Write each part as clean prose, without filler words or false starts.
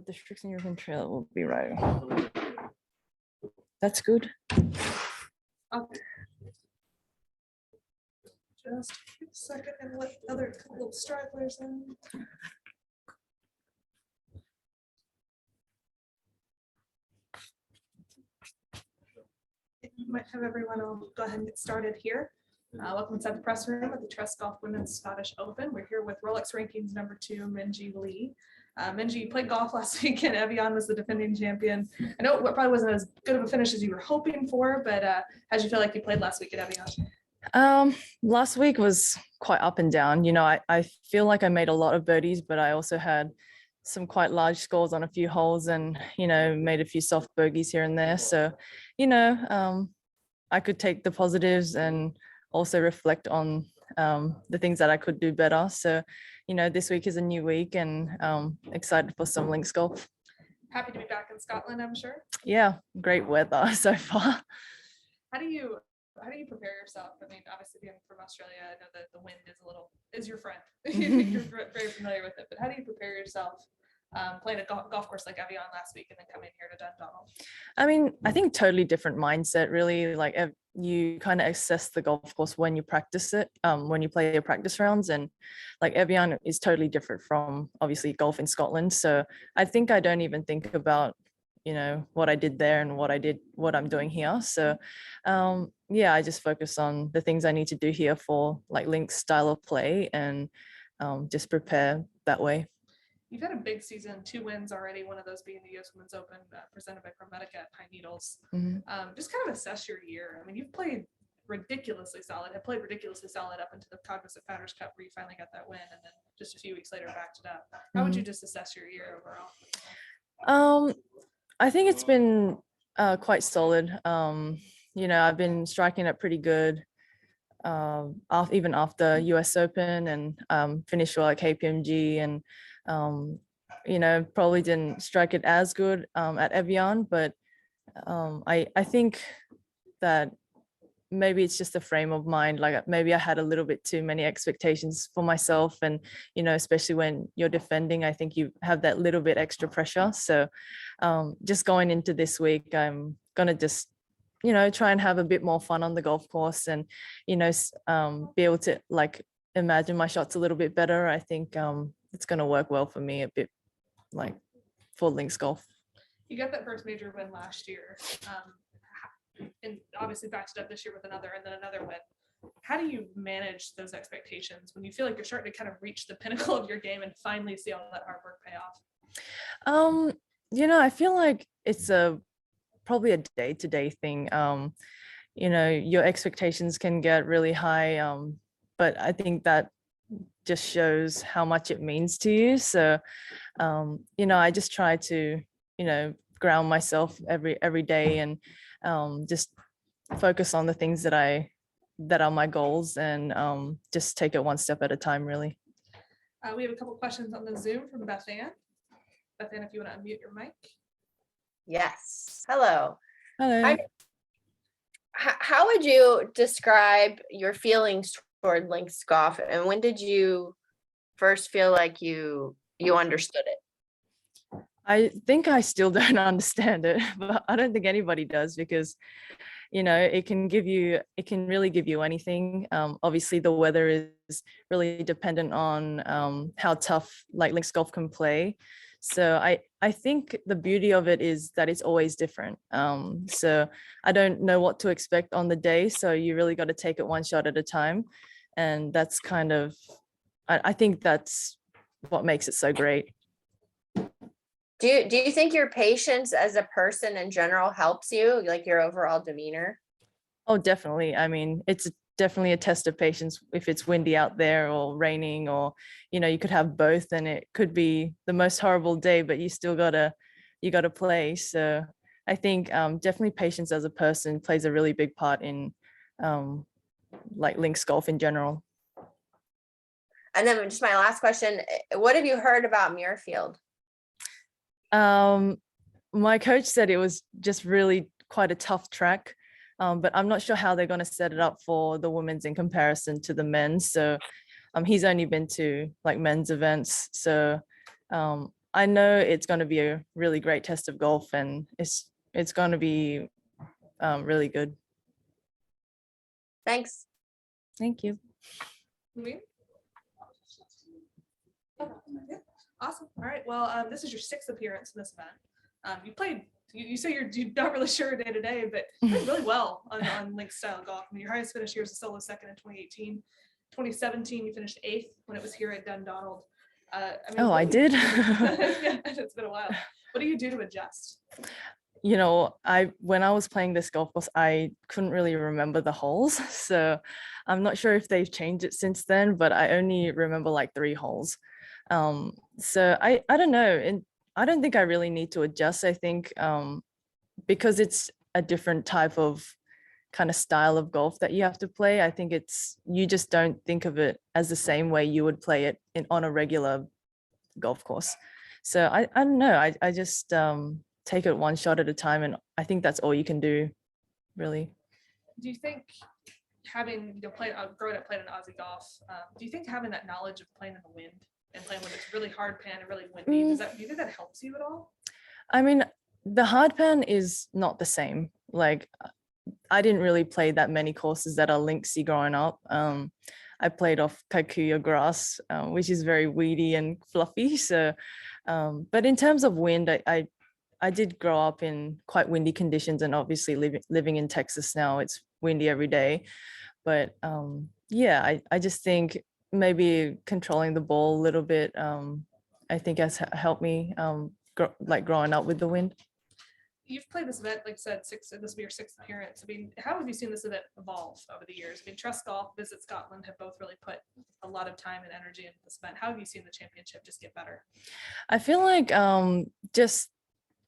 But the Strixon European Trail will be right. That's good. Okay. Just give a second and let other little stragglers in. Might have everyone. I'll go ahead and get started here. Welcome inside the press room at the Trust Golf Women's Scottish Open. We're here with Rolex Rankings #2, Minjee Lee. Minjee, you played golf last week and Evian was the defending champion. I know it probably wasn't as good of a finish as you were hoping for, but how did you feel like you played last week at Evian? Last week was quite up and down. I feel like I made a lot of birdies, but I also had some quite large scores on a few holes and, made a few soft bogeys here and there. So, I could take the positives and also reflect on the things that I could do better. So, this week is a new week and excited for some links golf. Happy to be back in Scotland, I'm sure. Yeah, great weather so far. How do you prepare yourself? I mean, obviously being from Australia, I know that the wind is your friend. You're very familiar with it, but how do you prepare yourself playing a golf course like Evian last week and then coming here to Dundonald? I mean, I think totally different mindset, really. Like you kind of assess the golf course when you practice it, when you play your practice rounds, and like Evian is totally different from obviously golf in Scotland. So I think I don't even think about what I did there and what I'm doing here. So yeah, I just focus on the things I need to do here for like Link's style of play and just prepare that way. You've had a big season, 2 wins already, one of those being the US Women's Open presented by ProMedica at Pine Needles. Just kind of assess your year. I mean, you've played ridiculously solid, up into the Cognizant Founders Cup where you finally got that win, and then just a few weeks later backed it up. How would you just assess your year overall? I think it's been quite solid. I've been striking it pretty good even after US Open and finished well at KPMG and probably didn't strike it as good at Evian, but I think that maybe it's just a frame of mind. Like maybe I had a little bit too many expectations for myself, and especially when you're defending, I think you have that little bit extra pressure. So just going into this week, I'm gonna just try and have a bit more fun on the golf course and be able to like imagine my shots a little bit better. I think it's going to work well for me a bit, like for links golf. You got that first major win last year, and obviously backed it up this year with another and then another win. How do you manage those expectations when you feel like you're starting to kind of reach the pinnacle of your game and finally see all that hard work pay off? I feel like it's probably a day-to-day thing. Your expectations can get really high, but I think that just shows how much it means to you. So I just try to ground myself every day and just focus on the things that are my goals and just take it one step at a time, really. We have a couple questions on the Zoom from Beth Ann. Beth Ann, if you want to unmute your mic. Yes. Hello. Hello. How would you describe your feelings toward links golf, and when did you first feel like you understood it? I think I still don't understand it, but I don't think anybody does, because it can really give you anything. Obviously the weather is really dependent on how tough like links golf can play. So I think the beauty of it is that it's always different. So I don't know what to expect on the day. So you really got to take it one shot at a time. And that's kind of, I think that's what makes it so great. Do you think your patience as a person in general helps you, like your overall demeanor? Oh, definitely. I mean, it's definitely a test of patience if it's windy out there or raining, or you could have both and it could be the most horrible day, but you still gotta play. So I think definitely patience as a person plays a really big part in like links golf in general. And then just my last question, what have you heard about Muirfield? My coach said it was just really quite a tough track. But I'm not sure how they're going to set it up for the women's in comparison to the men's. So he's only been to like men's events. So I know it's going to be a really great test of golf, and it's going to be really good. Thanks. Thank you. Louise? Yeah, awesome. All right. Well, this is your 6th appearance in this event. You played. You say you're not really sure day to day, but you played really well on links style golf. I mean, your highest finish here was a solo second in 2018. 2017, you finished 8th when it was here at Dundonald. I did. Yeah, it's been a while. What do you do to adjust? You know, when I was playing this golf course, I couldn't really remember the holes. So I'm not sure if they've changed it since then, but I only remember like 3 holes. So I don't know. And I don't think I really need to adjust. I think because it's a different type of kind of style of golf that you have to play, I think you just don't think of it as the same way you would play it on a regular golf course. So I don't know. I just take it one shot at a time, and I think that's all you can do, really. Do you think having played growing up playing in Aussie golf, do you think having that knowledge of playing in the wind and playing when it's really hard pan and really windy, do you think that helps you at all? I mean, the hard pan is not the same. Like, I didn't really play that many courses that are linksy growing up. I played off Kikuyu grass, which is very weedy and fluffy. So, but in terms of wind, I did grow up in quite windy conditions, and obviously living in Texas now, it's windy every day. But yeah, I just think maybe controlling the ball a little bit, I think has helped me growing up with the wind. You've played this event, like I said, this will be your 6th appearance. I mean, how have you seen this event evolve over the years? I mean, Trust Golf, Visit Scotland have both really put a lot of time and energy into this event. How have you seen the championship just get better? I feel like just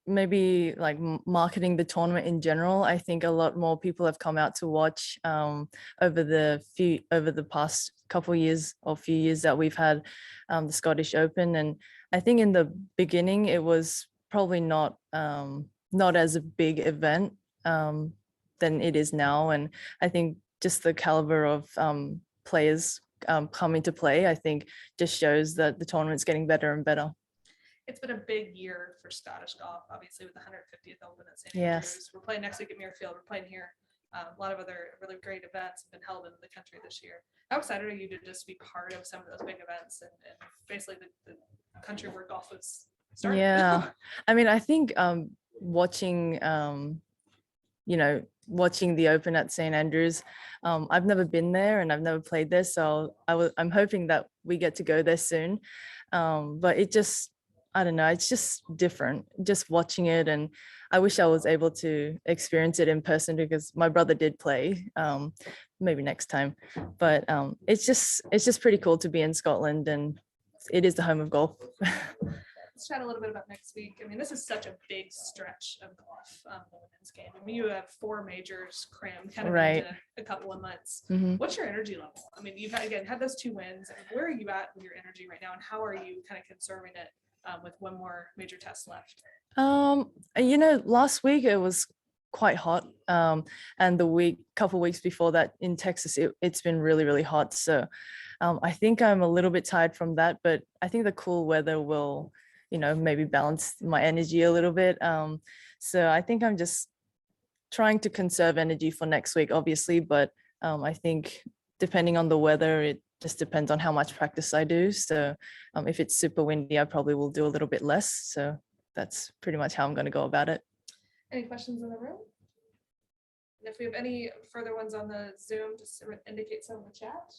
maybe like marketing the tournament in general. I think a lot more people have come out to watch over the past couple years or few years that we've had the Scottish Open. And I think in the beginning it was probably not as a big event than it is now. And I think just the caliber of players coming to play, I think just shows that the tournament's getting better and better. It's been a big year for Scottish golf, obviously, with the 150th Open at St. Andrews. We're playing next week at Muirfield. We're playing here. A lot of other really great events have been held in the country this year. How excited are you to just be part of some of those big events and basically the country where golf was started? Yeah, I mean, I think watching the Open at St. Andrews, I've never been there and I've never played there, so I'm hoping that we get to go there soon. But I don't know, it's just different just watching it, and I wish I was able to experience it in person because my brother did play, maybe next time. But it's just pretty cool to be in Scotland, and it is the home of golf. Let's chat a little bit about next week. I mean, this is such a big stretch of golf, the women's game. I mean, you have 4 majors crammed kind of into a couple of months. What's your energy level? I mean, you've had those 2 wins. Where are you at with your energy right now, and how are you kind of conserving it with 1 more major test left? Last week it was quite hot, and the couple weeks before that in Texas it's been really, really hot. So I think I'm a little bit tired from that, but I think the cool weather will maybe balance my energy a little bit. So I think I'm just trying to conserve energy for next week, obviously, but I think depending on the weather, it just depends on how much practice I do. So if it's super windy, I probably will do a little bit less. So that's pretty much how I'm going to go about it. Any questions in the room? And if we have any further ones on the Zoom, just indicate some in the chat.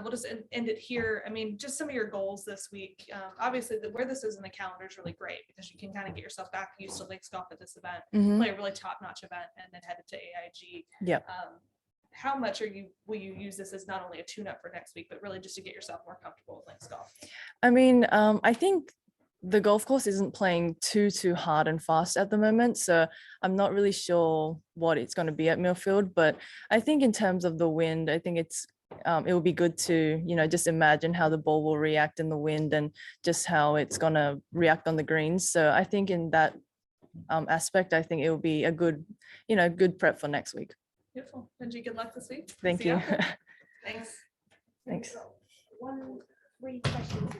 We'll just end it here. I mean, just some of your goals this week. Obviously, where this is in the calendar is really great because you can kind of get yourself back used to links golf at this event, play a really top-notch event, and then head to AIG. Yeah. How much will you use this as not only a tune-up for next week, but really just to get yourself more comfortable with links golf? I mean, I think the golf course isn't playing too hard and fast at the moment, so I'm not really sure what it's going to be at Muirfield. But I think in terms of the wind, I think it will be good to just imagine how the ball will react in the wind and just how it's going to react on the greens. So I think in that aspect, I think it will be a good prep for next week. Beautiful. Minjee, good luck this week. Thank you. Thanks. Thanks. 3 questions.